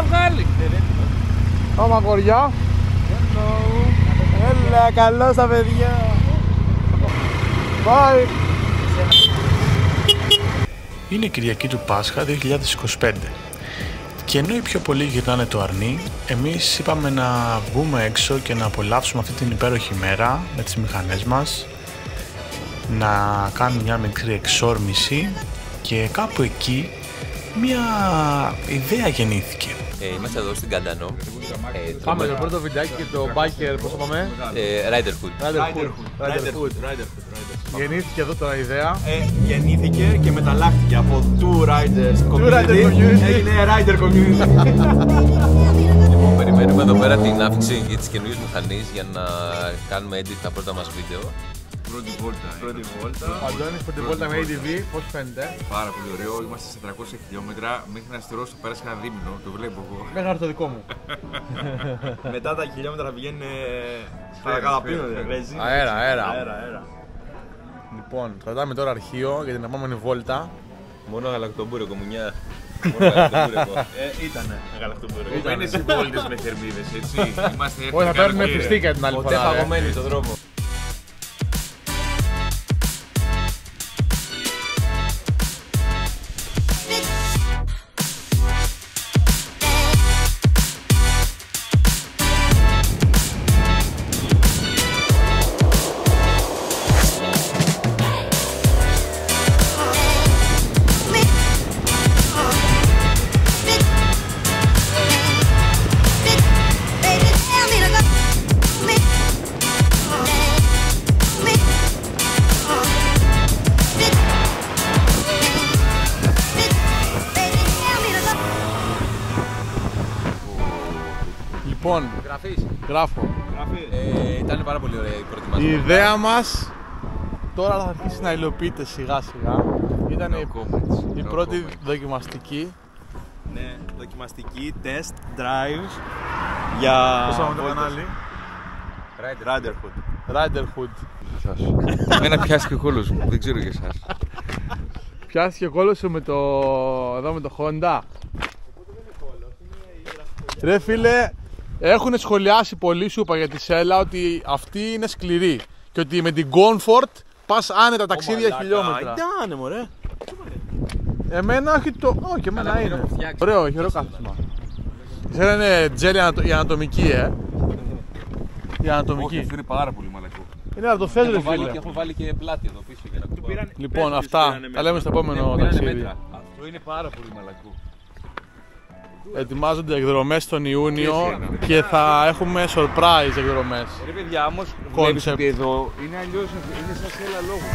να βγάλει. Πάμε κοριά. Έλα, καλώς τα παιδιά. Bye. Είναι Κυριακή του Πάσχα 2025 και ενώ οι πιο πολλοί γυρνάνε το αρνί, εμείς είπαμε να βγούμε έξω και να απολαύσουμε αυτή την υπέροχη μέρα με τις μηχανές μας, να κάνουμε μια μικρή εξόρμηση και κάπου εκεί μια ιδέα γεννήθηκε. Είμαστε εδώ στην Καντανό. Πάμε το πρώτο βιντεάκι και το biker, πώς το πάμε? Riderhood. Γεννήθηκε εδώ τώρα η ιδέα. Γεννήθηκε και μεταλλάχθηκε από Two Riders Community. Έγινε Rider Community. Λοιπόν, περιμένουμε εδώ πέρα την άφηξη για τις καινούριες μηχανές για να κάνουμε edit τα πρώτα μας βίντεο. Πρώτη βόλτα. Αντώνης, πρώτη βόλτα με ADV, πώς φαίνεται? Πάρα πολύ ωραίο. Είμαστε σε 400 χιλιόμετρα. Μέχρι να στηρώσω πέρασε ένα δίμηνο. Το βλέπω εγώ. Μέχρι το δικό μου. Μετά τα χιλιόμετρα πηγαίνουν παρακαλαπίνονται. Αέρα. Λοιπόν, κρατάμε τώρα αρχείο για την επόμενη βόλτα. Μόνο γαλακτομπούρεκο, μουνιά. Ήτανε γαλακτομπούρεκο. Είναι οι βόλτες με θερμίδες, έτσι. Είμαστε Όχι, θα παίρνουμε φιστίκα την άλλη Ποτέ φορά. φαγωμένοι στον δρόμο. Λοιπόν, γράφω. Ήταν πάρα πολύ ωραία η προετοιμασία. Η ιδέα μας τώρα θα αρχίσει να υλοποιείται σιγά σιγά. Ήταν η πρώτη δοκιμαστική. Ναι, δοκιμαστική, test, drives για Πώς πάμε το κανάλι? Riderhood. Εμένα πιάστηκε ο κόλος μου, δεν ξέρω για εσάς. Πιάστηκε ο κόλος σου με το... εδώ με το Honda. Ρε φίλε, έχουν σχολιάσει πολλοί, σου είπα για τη Σέλα, ότι αυτή είναι σκληρή και ότι με την Comfort πας άνετα ταξίδια χιλιόμετρα. Ήτανε μωρέ. Εμένα όχι το... όχι, εμένα είναι. Ωραίο, έχει ωραίο κάθισμα. Η Σέλα είναι τζέλη η ανατομική, Η ανατομική. Όχι, αυτό είναι πάρα πολύ μαλακό. Είναι να το θες ρε φίλε. Και έχω βάλει και πλάτη εδώ πίσω για να κουμπάω. Λοιπόν, αυτά τα λέμε στο επόμενο ταξίδι. Αυτό είναι πάρα πολύ μαλακό. Ετοιμάζονται εκδρομές τον Ιούνιο και θα έχουμε surprise εκδρομές. Ρε παιδιά, όμως Concept. βλέπεις ότι εδώ είναι αλλιώς, είναι σαν σέλα λόγου.